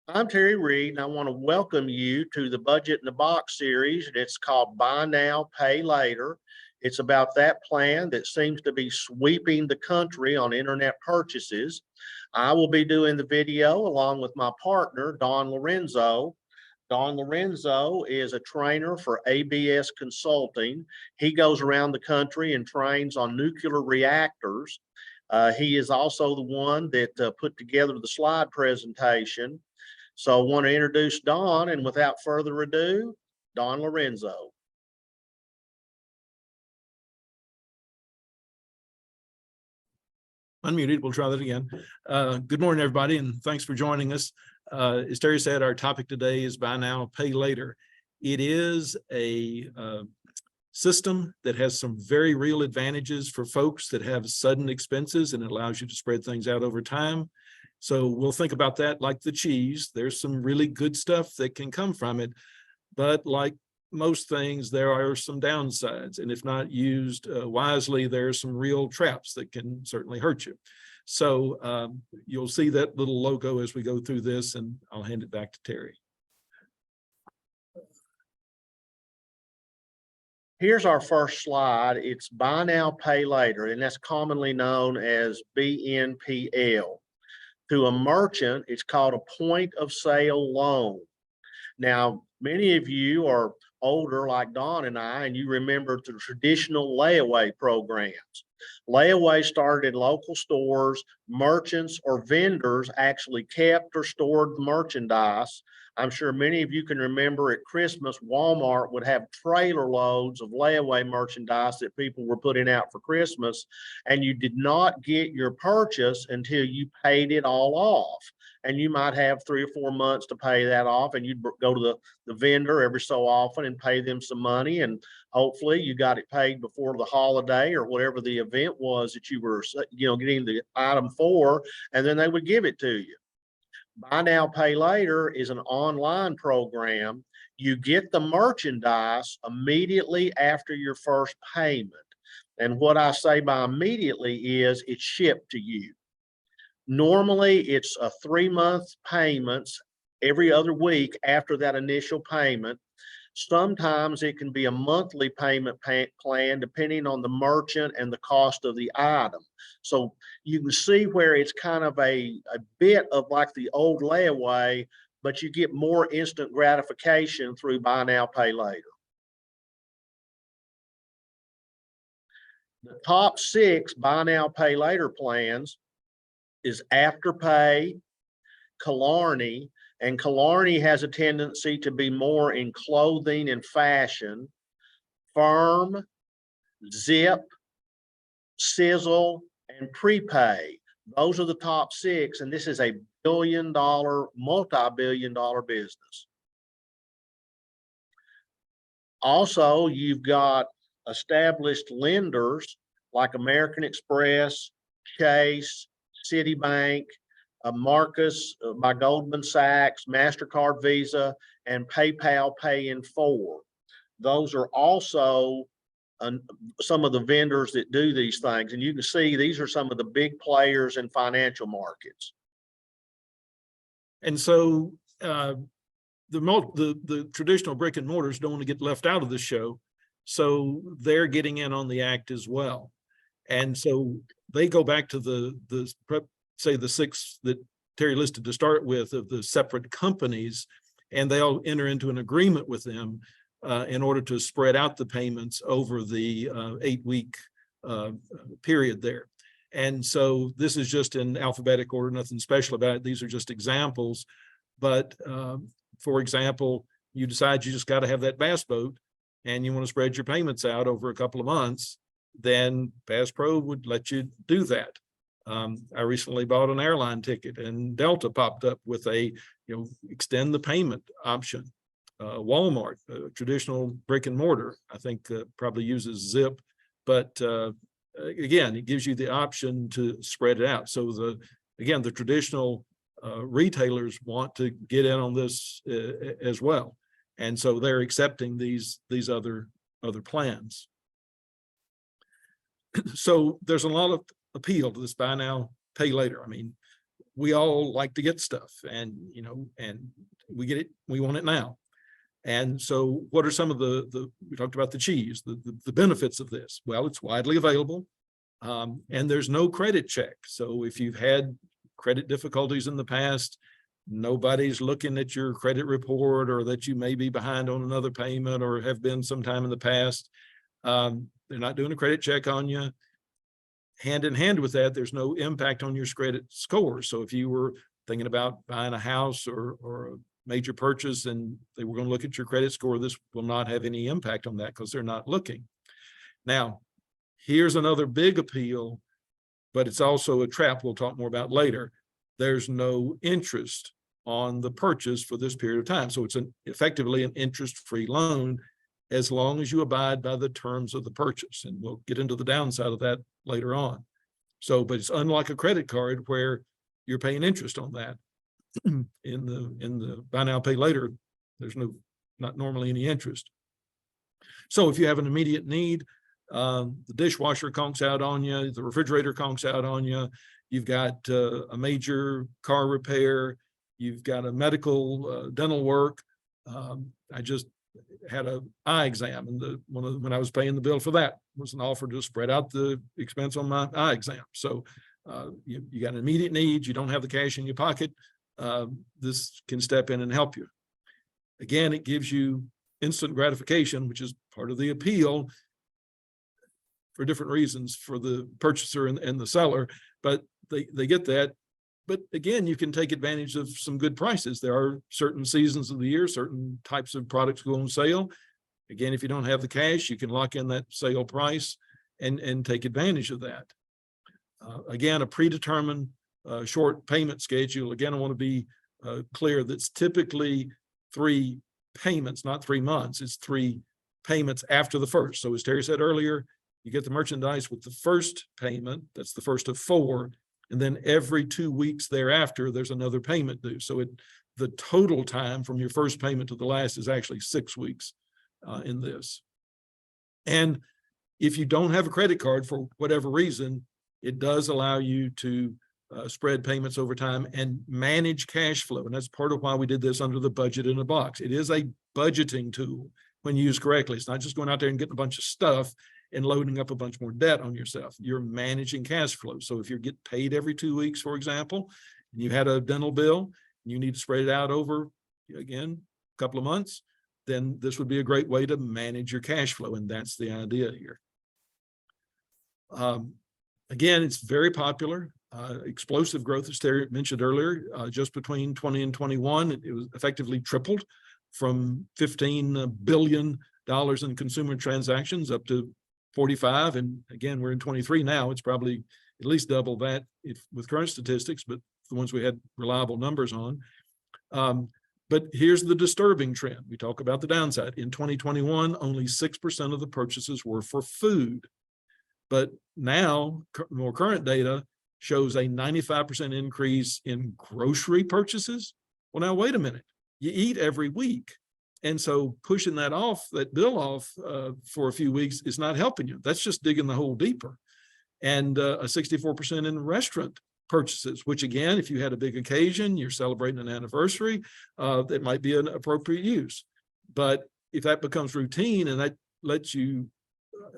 I'm Terry Reed, and I want to welcome you to the Budget in the Box series. It's called Buy Now, Pay Later. It's about that plan that seems to be sweeping the country on internet purchases. I will be doing the video along with my partner, Don Lorenzo. Don Lorenzo is a trainer for ABS Consulting. He goes around the country and trains on nuclear reactors. He is also the one that put together the slide presentation. So I want to introduce Don, and without further ado, Don Lorenzo. Unmuted, we'll try that again. Good morning, everybody, and thanks for joining us. As Terry said, our topic today is Buy Now, Pay Later. It is a system that has some very real advantages for folks that have sudden expenses, and it allows you to spread things out over time. So we'll think about that like the cheese. There's some really good stuff that can come from it, but like most things, there are some downsides, and if not used wisely, there are some real traps that can certainly hurt you. So you'll see that little logo as we go through this, and I'll hand it back to Terry. Here's our first slide. It's Buy Now, Pay Later, and that's commonly known as BNPL. To a merchant, it's called a point of sale loan. Now, many of you are older like Don and I, and you remember the traditional layaway programs. Layaway started in local stores. Merchants or vendors actually kept or stored the merchandise. I'm sure many of you can remember at Christmas, Walmart would have trailer loads of layaway merchandise that people were putting out for Christmas, and you did not get your purchase until you paid it all off. And you might have 3 or 4 months to pay that off, and you'd go to the vendor every so often and pay them some money, and hopefully you got it paid before the holiday or whatever the event was that you were getting the item for, and then they would give it to you. Buy Now, Pay Later is an online program. You get the merchandise immediately after your first payment. And what I say by immediately is it's shipped to you. Normally, it's a 3-month payments every other week after that initial payment. Sometimes it can be a monthly payment plan depending on the merchant and the cost of the item. So you can see where it's kind of a bit of like the old layaway, but you get more instant gratification through Buy Now, Pay Later. The top 6 Buy Now, Pay Later plans is Afterpay, Killarney, and Killarney has a tendency to be more in clothing and fashion. Firm, Zip, Sizzle, and Prepay. Those are the top 6, and this is a billion-dollar, multi-billion-dollar business. Also, you've got established lenders like American Express, Chase, Citibank, Marcus by Goldman Sachs, MasterCard, Visa, and PayPal Pay in 4. Those are also some of the vendors that do these things. And you can see these are some of the big players in financial markets. And so the traditional brick and mortars don't want to get left out of the show. So they're getting in on the act as well. And so they go back to the 6 that Terry listed to start with of the separate companies, and they'll enter into an agreement with them in order to spread out the payments over the 8-week period there. And so this is just in alphabetic order, nothing special about it. These are just examples. But for example, you decide you just got to have that bass boat and you want to spread your payments out over a couple of months, then Bass Pro would let you do that. I recently bought an airline ticket, and Delta popped up with a, extend the payment option. Walmart, traditional brick and mortar, I think probably uses Zip, but again, it gives you the option to spread it out. So the traditional retailers want to get in on this as well, and so they're accepting these other plans. So there's a lot of appeal to this Buy Now, Pay Later. I mean, we all like to get stuff, and and we get it, we want it now. And so what are some of we talked about the cheese, the benefits of this? Well, it's widely available, and there's no credit check. So if you've had credit difficulties in the past, nobody's looking at your credit report, or that you may be behind on another payment or have been sometime in the past. They're not doing a credit check on you. Hand in hand with that, there's no impact on your credit score. So if you were thinking about buying a house or a major purchase and they were going to look at your credit score, this will not have any impact on that because they're not looking. Now, here's another big appeal, but it's also a trap we'll talk more about later. There's no interest on the purchase for this period of time. So it's effectively an interest-free loan as long as you abide by the terms of the purchase. And we'll get into the downside of that later on. So, but it's unlike a credit card where you're paying interest on that. In the buy now, pay later, there's not normally any interest. So if you have an immediate need, the dishwasher conks out on you, the refrigerator conks out on you, you've got a major car repair, you've got a medical dental work. I just had an eye exam, and when I was paying the bill for that was an offer to spread out the expense on my eye exam. So you got an immediate need, you don't have the cash in your pocket, this can step in and help you. Again, it gives you instant gratification, which is part of the appeal for different reasons for the purchaser and the seller, but they get that. But again, you can take advantage of some good prices. There are certain seasons of the year, certain types of products go on sale. Again, if you don't have the cash, you can lock in that sale price and take advantage of that. Again, a predetermined short payment schedule. Again, I want to be clear, that's typically 3 payments, not 3 months. It's 3 payments after the first. So as Terry said earlier, you get the merchandise with the first payment. That's the first of 4. And then every 2 weeks thereafter, there's another payment due. So the total time from your first payment to the last is actually 6 weeks in this. And if you don't have a credit card for whatever reason, it does allow you to spread payments over time and manage cash flow. And that's part of why we did this under the budget in a box. It is a budgeting tool when used correctly. It's not just going out there and getting a bunch of stuff and loading up a bunch more debt on yourself. You're managing cash flow. So if you get paid every 2 weeks, for example, and you had a dental bill, and you need to spread it out over, again, a couple of months, then this would be a great way to manage your cash flow. And that's the idea here. Again, it's very popular. Explosive growth, as Terry mentioned earlier, just between 20 and 21, it was effectively tripled from $15 billion in consumer transactions up to 45. And again, we're in 23 now. It's probably at least double that with current statistics, but the ones we had reliable numbers on. But here's the disturbing trend. We talk about the downside. In 2021, only 6% of the purchases were for food. But now, more current data shows a 95% increase in grocery purchases. Well, now, wait a minute. You eat every week. And so pushing that bill off for a few weeks is not helping you. That's just digging the hole deeper. And a 64% in restaurant purchases, which again, if you had a big occasion, you're celebrating an anniversary, that might be an appropriate use. But if that becomes routine and that lets you,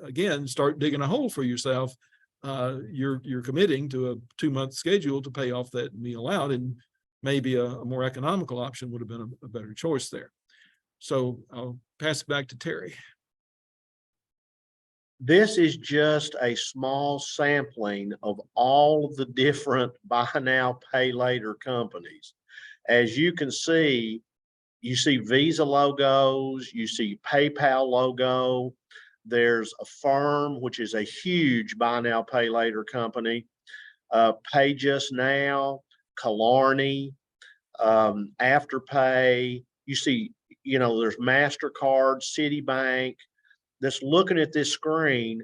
again, start digging a hole for yourself, you're committing to a 2-month schedule to pay off that meal out, and maybe a more economical option would have been a better choice there. So I'll pass it back to Terry. This is just a small sampling of all of the different buy now, pay later companies. As you can see, you see Visa logos, you see PayPal logo. There's Affirm, which is a huge buy now, pay later company. Pay Just Now, Killarney, Afterpay. You see, there's MasterCard, Citibank. That's looking at this screen.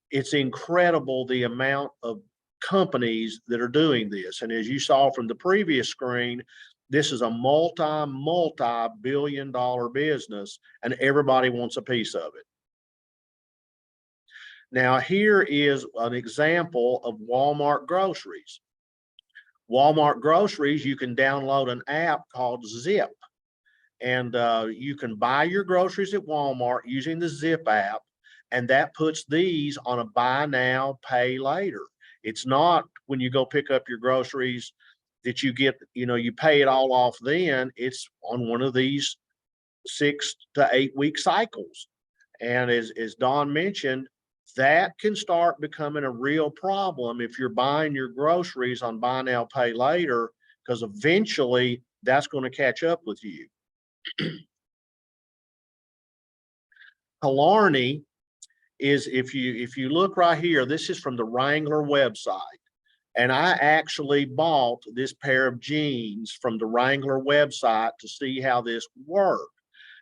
It's incredible the amount of companies that are doing this. And as you saw from the previous screen, this is a multi-billion-dollar business, and everybody wants a piece of it. Now, here is an example of Walmart groceries. Walmart groceries, you can download an app called Zip, and you can buy your groceries at Walmart using the Zip app, and that puts these on a buy now, pay later. It's not when you go pick up your groceries that you get, you pay it all off then. It's on one of these 6 to 8 week cycles. And as Don mentioned, that can start becoming a real problem if you're buying your groceries on buy now, pay later, because eventually that's going to catch up with you. Killarney is, if you look right here, this is from the Wrangler website. And I actually bought this pair of jeans from the Wrangler website to see how this worked.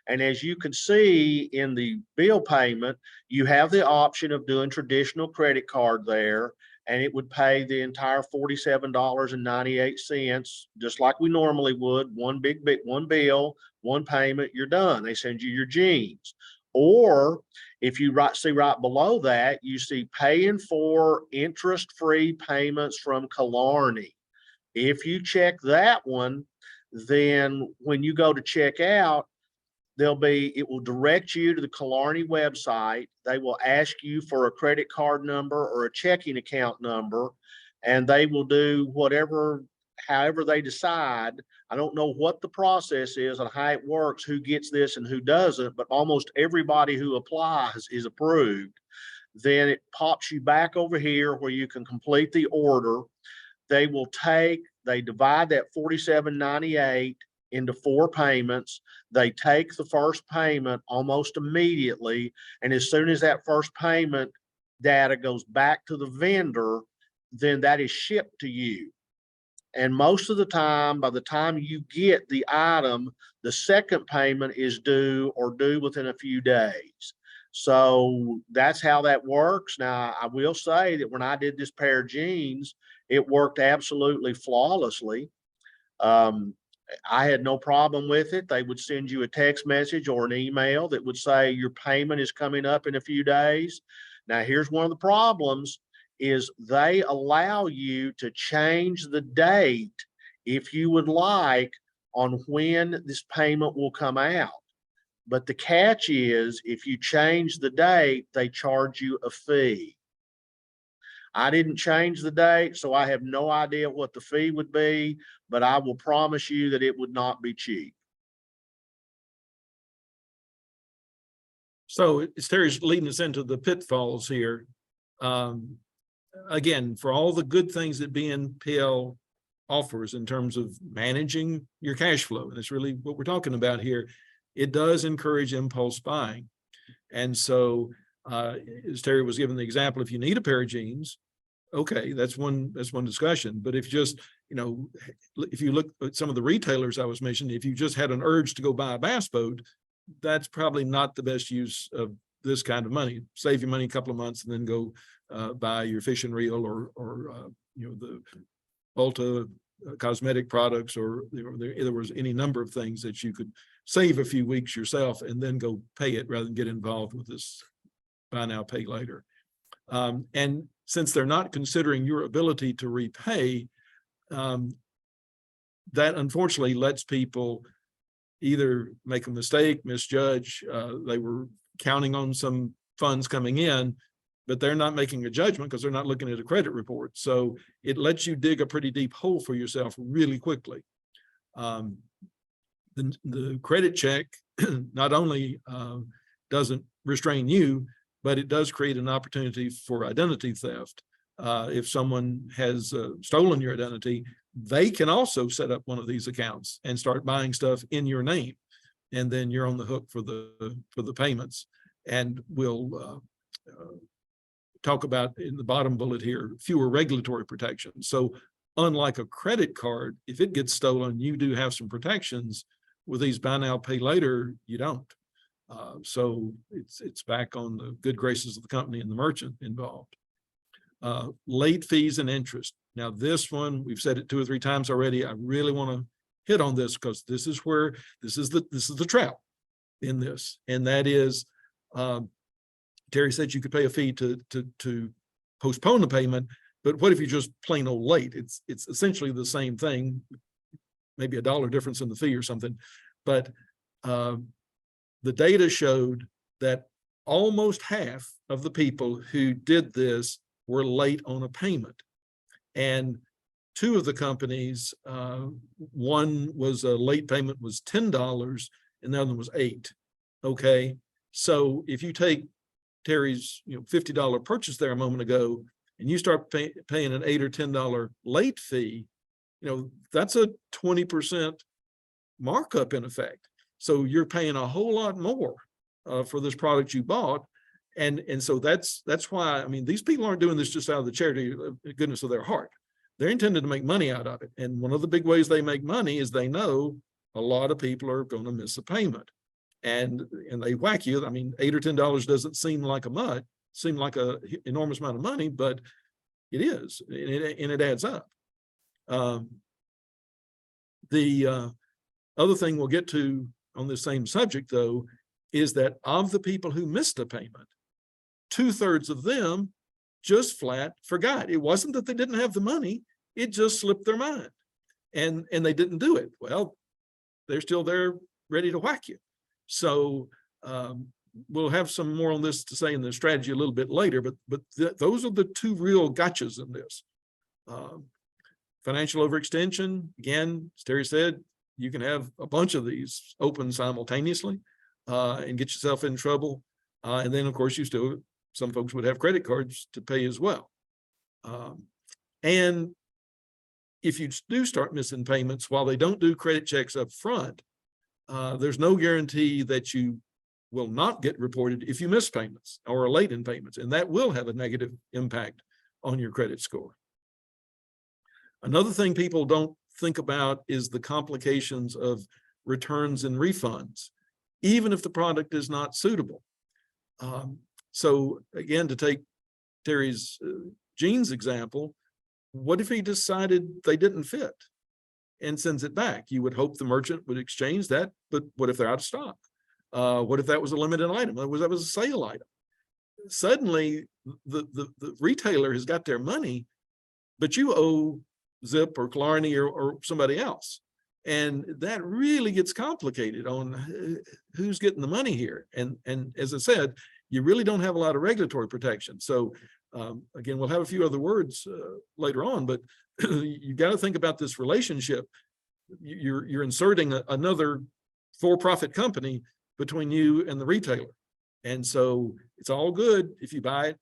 And as you can see in the bill payment, you have the option of doing traditional credit card there, and it would pay the entire $47.98, just like we normally would. One bill, one payment, you're done. They send you your jeans. Or if you see right below that, you see paying for interest-free payments from Killarney. If you check that one, then when you go to check out, it will direct you to the Killarney website. They will ask you for a credit card number or a checking account number, and they will do however they decide. I don't know what the process is and how it works, who gets this and who doesn't, but almost everybody who applies is approved. Then it pops you back over here where you can complete the order. They divide that $47.98 into 4 payments. They take the first payment almost immediately, and as soon as that first payment data goes back to the vendor, then that is shipped to you. And most of the time, by the time you get the item, the second payment is due within a few days. So that's how that works. Now, I will say that when I did this pair of jeans, it worked absolutely flawlessly. I had no problem with it. They would send you a text message or an email that would say your payment is coming up in a few days. Now, here's one of the problems is they allow you to change the date if you would like on when this payment will come out. But the catch is if you change the date, they charge you a fee. I didn't change the date, so I have no idea what the fee would be, but I will promise you that it would not be cheap. So Terry's leading us into the pitfalls here. Again, for all the good things that BNPL offers in terms of managing your cash flow, and it's really what we're talking about here, it does encourage impulse buying. And so as Terry was given the example, if you need a pair of jeans, okay, that's one discussion. But if just, if you look at some of the retailers I was mentioning, if you just had an urge to go buy a bass boat, that's probably not the best use of this kind of money. Save your money a couple of months and then go buy your fishing reel or the Ulta cosmetic products, or there was any number of things that you could save a few weeks yourself and then go pay it rather than get involved with this buy now, pay later. And since they're not considering your ability to repay, that unfortunately lets people either make a mistake, misjudge. They were counting on some funds coming in, but they're not making a judgment because they're not looking at a credit report. So it lets you dig a pretty deep hole for yourself really quickly. The credit check not only doesn't restrain you, but it does create an opportunity for identity theft. If someone has stolen your identity, they can also set up one of these accounts and start buying stuff in your name, and then you're on the hook for the payments. And we'll talk about in the bottom bullet here, fewer regulatory protections. So unlike a credit card, if it gets stolen, you do have some protections. With these buy now, pay later, you don't. So it's back on the good graces of the company and the merchant involved. Late fees and interest. Now this one, we've said it 2 or 3 times already. I really want to hit on this because this is the trap in this, and that is Terry said you could pay a fee to postpone the payment, But what if you're just plain old late? It's essentially the same thing, maybe $1 difference in the fee or something. But the data showed that almost half of the people who did this were late on a payment. And two of the companies, one was a late payment was $10 and the other one was $8. Okay. So if you take Terry's $50 purchase there a moment ago, and you start paying an $8 or $10 late fee, that's a 20% markup in effect. So you're paying a whole lot more for this product you bought. And so that's why, I mean, these people aren't doing this just out of the charity goodness of their heart. They're intended to make money out of it. And one of the big ways they make money is they know a lot of people are going to miss a payment. And they whack you. I mean, $8 or $10 doesn't seem like an enormous amount of money, but it is, and it adds up. The other thing we'll get to on the same subject, though, is that of the people who missed a payment, 2/3 of them just flat forgot. It wasn't that they didn't have the money, it just slipped their mind, and they didn't do it. Well, they're still there ready to whack you. So we'll have some more on this to say in the strategy a little bit later, but those are the two real gotchas in this. Financial overextension, again, as Terry said, you can have a bunch of these open simultaneously and get yourself in trouble. And then, of course, some folks would have credit cards to pay as well. And if you do start missing payments, while they don't do credit checks up front, there's no guarantee that you will not get reported if you miss payments or are late in payments, and that will have a negative impact on your credit score. Another thing people don't think about is the complications of returns and refunds, even if the product is not suitable. So again, to take Terry's jeans example, what if he decided they didn't fit and sends it back? You would hope the merchant would exchange that, but what if they're out of stock? What if that was a limited item? That was a sale item. Suddenly, the retailer has got their money, but you owe Zip or Clarny or somebody else. And that really gets complicated on who's getting the money here. And as I said, you really don't have a lot of regulatory protection. So again, we'll have a few other words later on, but you got to think about this relationship. You're inserting another for-profit company between you and the retailer. And so it's all good if you buy it.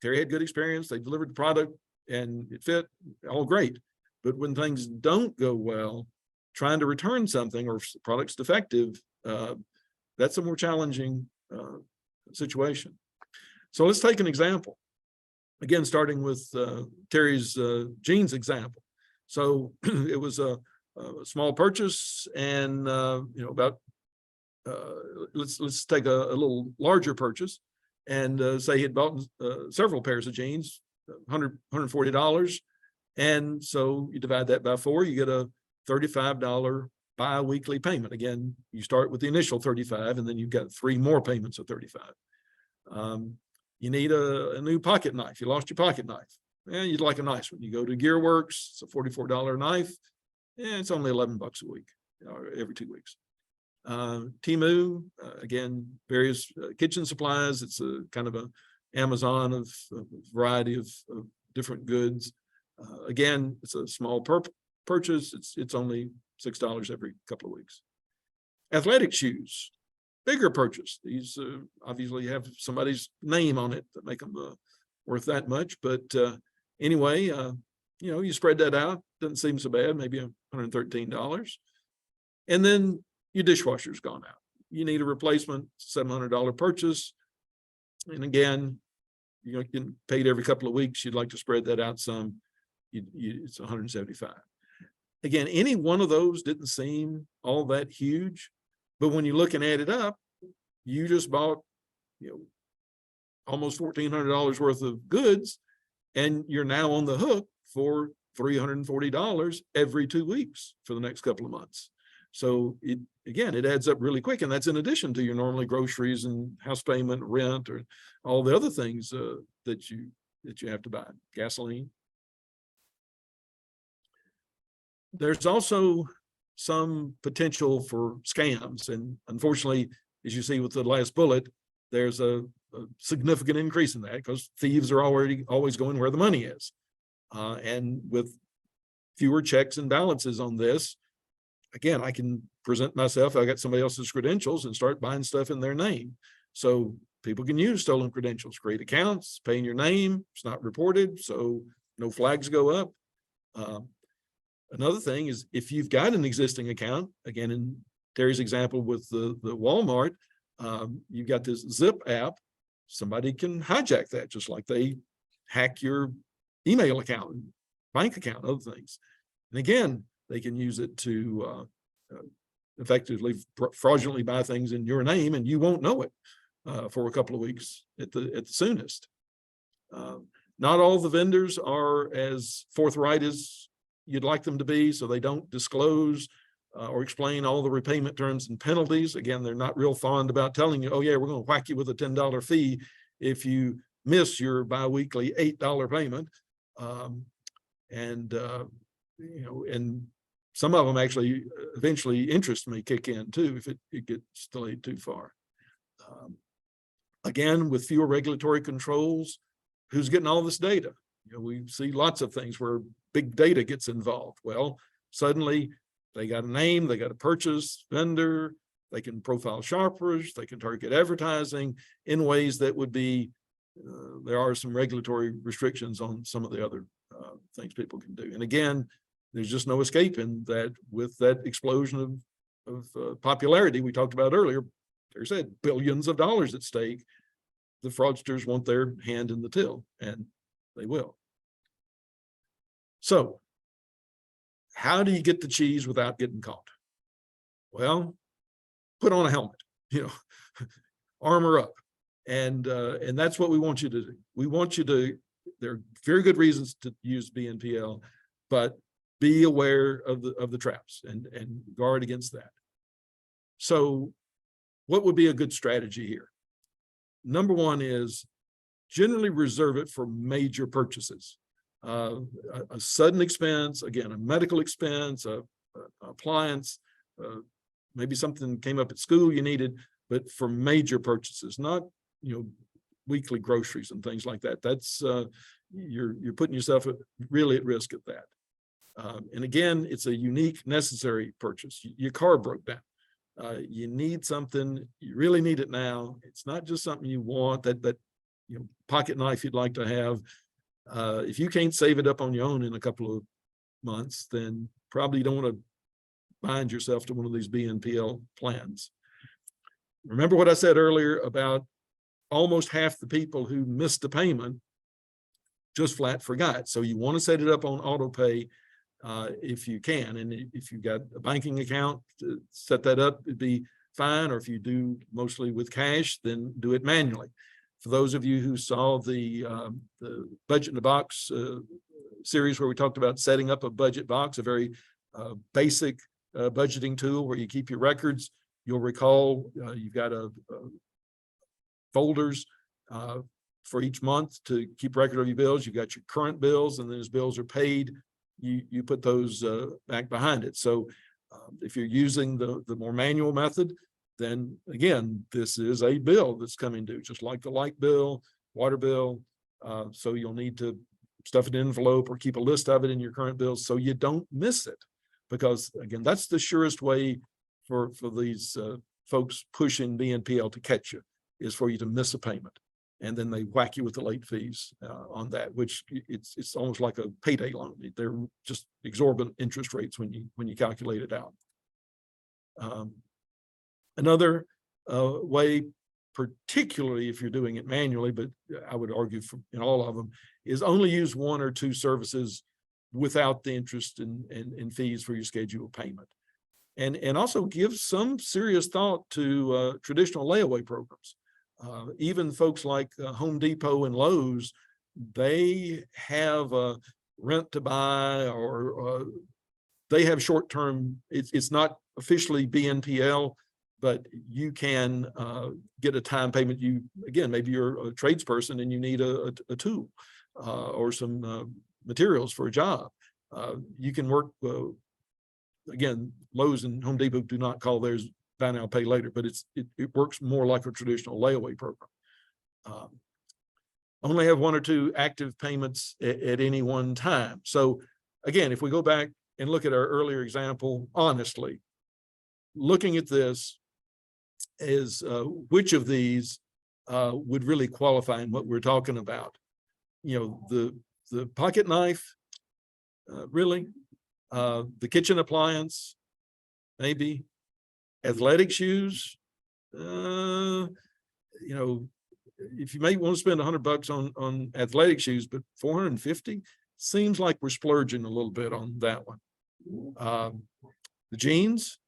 Terry had good experience. They delivered the product and it fit, all great. But when things don't go well, trying to return something or the product's defective, that's a more challenging situation. So let's take an example. Again, starting with Terry's jeans example. So it was a small purchase, and about let's take a little larger purchase, and say he had bought several pairs of jeans, $140, and so you divide that by 4, you get a $35 bi-weekly payment. Again, you start with the initial 35, and then you've got 3 more payments of 35. You need a new pocket knife. You lost your pocket knife. You'd like a nice one. You go to GearWorks, it's a $44 knife. It's only $11 a week, every 2 weeks. Temu, again, various kitchen supplies. It's a kind of a Amazon of a variety of different goods. Again, it's a small purchase. It's only $6 every couple of weeks. Athletic shoes, bigger purchase. These obviously have somebody's name on it that make them worth that much. But anyway, you spread that out. Doesn't seem so bad. Maybe $113. And then your dishwasher's gone out. You need a replacement, $700 purchase. And again, you're getting paid every couple of weeks. You'd like to spread that out some. It's $175. Again, any one of those didn't seem all that huge, but when you look and add it up, you just bought, almost $1,400 worth of goods, and you're now on the hook for $340 every 2 weeks for the next couple of months. So it adds up really quick, and that's in addition to your normally groceries and house payment, rent, or all the other things that you have to buy, gasoline. There's also some potential for scams. And unfortunately, as you see with the last bullet, there's a significant increase in that because thieves are always going where the money is. And with fewer checks and balances on this, again, I can present myself, I got somebody else's credentials and start buying stuff in their name. So people can use stolen credentials, create accounts, pay in your name. It's not reported, so no flags go up. Another thing is if you've got an existing account, again, in Terry's example with the Walmart, you've got this Zip app, somebody can hijack that just like they hack your email account, bank account, other things. And again, they can use it to effectively fraudulently buy things in your name and you won't know it for a couple of weeks at the soonest. Not all the vendors are as forthright as you'd like them to be, so they don't disclose or explain all the repayment terms and penalties. Again, they're not real fond about telling you, oh yeah, we're going to whack you with a $10 fee if you miss your biweekly $8 payment. You know, and some of them actually eventually interest may kick in too if it gets delayed too far. Again, with fewer regulatory controls, who's getting all this data? You know, we see lots of things where big data gets involved. Well, suddenly they got a name, they got a purchase vendor, they can profile shoppers, they can target advertising in ways that would be, there are some regulatory restrictions on some of the other things people can do. And again, there's just no escaping that with that explosion of popularity we talked about earlier. There said billions of dollars at stake. The fraudsters want their hand in the till, and they will. So how do you get the cheese without getting caught? Well, put on a helmet, you know, armor up. And that's what we want you to do. We want you to, there are very good reasons to use BNPL, but be aware of the traps and guard against that. So what would be a good strategy here? Number one is generally reserve it for major purchases. A sudden expense, again, a medical expense, a appliance, maybe something came up at school you needed, but for major purchases, not, you know, weekly groceries and things like that. That's you're putting yourself really at risk at that. And again, it's a unique, necessary purchase. Your car broke down. You need something, you really need it now. It's not just something you want, that you know, pocket knife you'd like to have. If you can't save it up on your own in a couple of months, then probably you don't want to bind yourself to one of these BNPL plans. Remember what I said earlier about almost half the people who missed the payment just flat forgot. So you want to set it up on auto pay if you can. And if you've got a banking account, to set that up, it'd be fine. Or if you do mostly with cash, then do it manually. For those of you who saw the Budget in the Box series where we talked about setting up a budget box, a very basic budgeting tool where you keep your records, you'll recall you've got folders for each month to keep record of your bills. You've got your current bills, and then as bills are paid, you put those back behind it. So if you're using the more manual method, then again, this is a bill that's coming due, just like the light bill, water bill. So you'll need to stuff it in an envelope or keep a list of it in your current bills so you don't miss it. Because again, that's the surest way for these folks pushing BNPL to catch you, is for you to miss a payment. And then they whack you with the late fees on that, which it's almost like a payday loan. They're just exorbitant interest rates when you calculate it out. Another way, particularly if you're doing it manually, but I would argue in all of them, is only use one or two services without the interest and fees for your scheduled payment. And also give some serious thought to traditional layaway programs. Even folks like Home Depot and Lowe's, they have a rent to buy, or they have short-term, it's not officially BNPL, but you can get a time payment. Again, maybe you're a tradesperson and you need a tool or some materials for a job. You can work again, Lowe's and Home Depot do not call theirs buy now, pay later, but it works more like a traditional layaway program. Only have 1 or 2 active payments at any one time. So again, if we go back and look at our earlier example, honestly, looking at this is which of these would really qualify in what we're talking about. You know, the pocket knife, really, the kitchen appliance, maybe, athletic shoes, you know, if you may want to spend $100 on athletic shoes, but 450 seems like we're splurging a little bit on that one. The jeans,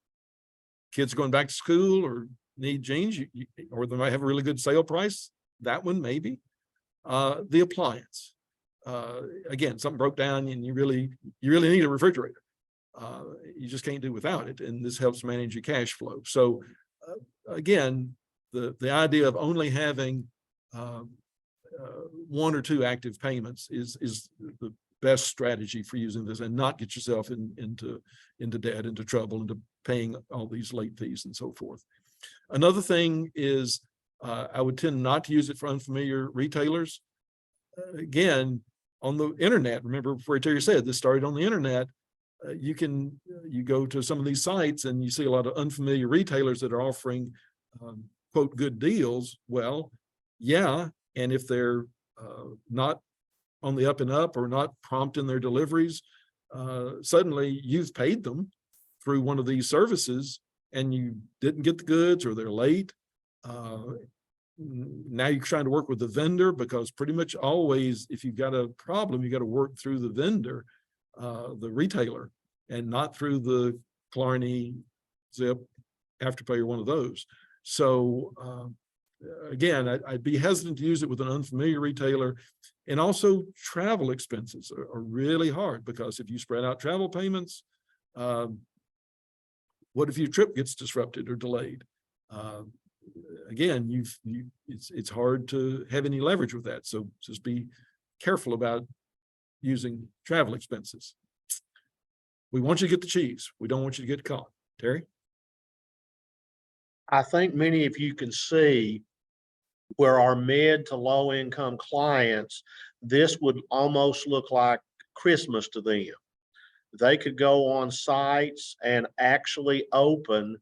kids going back to school or need jeans, or they might have a really good sale price. That one, maybe. The appliance, again, something broke down and you really need a refrigerator. You just can't do without it, and this helps manage your cash flow. So again, the idea of only having 1 or 2 active payments is the best strategy for using this, and not get yourself into debt, into trouble, into paying all these late fees and so forth. Another thing is I would tend not to use it for unfamiliar retailers. Again, on the internet, remember before Terry said this started on the internet. You go to some of these sites and you see a lot of unfamiliar retailers that are offering quote good deals. Well, yeah, and if they're not on the up and up or not prompt in their deliveries, suddenly you've paid them through one of these services and you didn't get the goods, or they're late. Now you're trying to work with the vendor, because pretty much always, if you've got a problem, you got to work through the vendor, the retailer, and not through the Clarny, Zip, Afterpay, or one of those. So again, I'd be hesitant to use it with an unfamiliar retailer. And also travel expenses are really hard, because if you spread out travel payments, what if your trip gets disrupted or delayed? Again, it's hard to have any leverage with that. So just be careful about using travel expenses. We want you to get the cheese. We don't want you to get caught. Terry? I think many of you can see where our mid to low income clients, this would almost look like Christmas to them. They could go on sites and actually open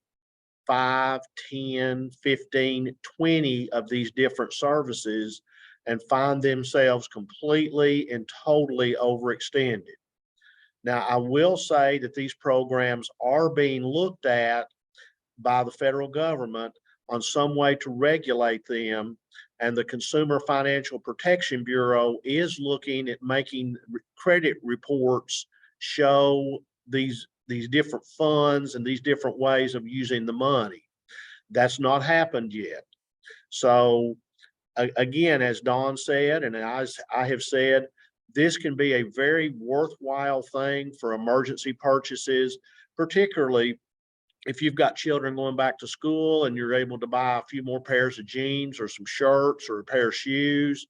5, 10, 15, 20 of these different services and find themselves completely and totally overextended. Now, I will say that these programs are being looked at by the federal government on some way to regulate them. And the Consumer Financial Protection Bureau is looking at making credit reports show these different funds and these different ways of using the money. That's not happened yet. So again, as Don said, and as I have said, this can be a very worthwhile thing for emergency purchases, particularly if you've got children going back to school and you're able to buy a few more pairs of jeans or some shirts or a pair of shoes,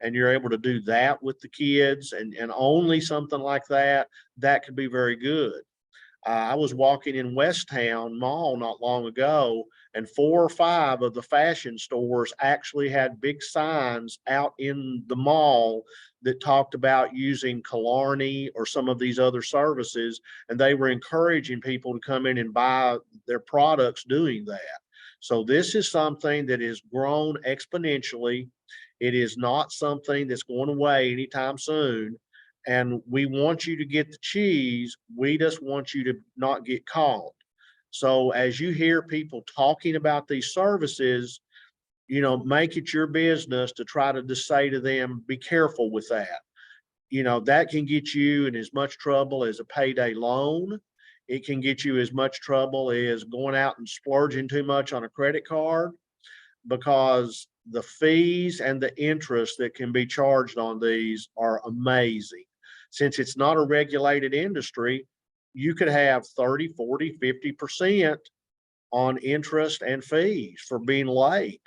and you're able to do that with the kids, and only something like that, that could be very good. I was walking in Westtown Mall not long ago, and 4 or 5 of the fashion stores actually had big signs out in the mall that talked about using Killarney or some of these other services, and they were encouraging people to come in and buy their products doing that. So this is something that has grown exponentially. It is not something that's going away anytime soon. And we want you to get the cheese. We just want you to not get caught. So as you hear people talking about these services, make it your business to try to just say to them, be careful with that. That can get you in as much trouble as a payday loan. It can get you as much trouble as going out and splurging too much on a credit card, because the fees and the interest that can be charged on these are amazing. Since it's not a regulated industry, you could have 30, 40, 50% on interest and fees for being late.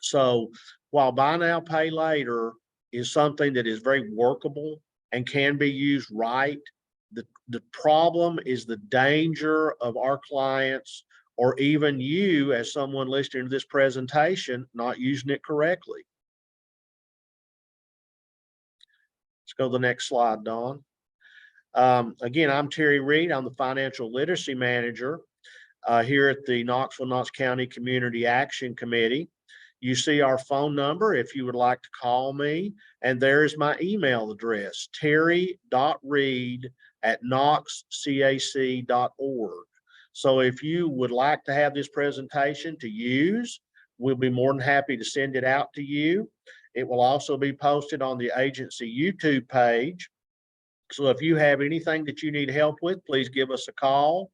So while buy now, pay later is something that is very workable and can be used right, The problem is the danger of our clients, or even you as someone listening to this presentation, not using it correctly. Let's go to the next slide, Dawn. Again, I'm Terry Reed. I'm the Financial Literacy Manager here at the Knoxville-Knox County Community Action Committee. You see our phone number if you would like to call me, and there is my email address, terry.reed@knoxcac.org. So if you would like to have this presentation to use, we'll be more than happy to send it out to you. It will also be posted on the agency YouTube page. So if you have anything that you need help with, please give us a call.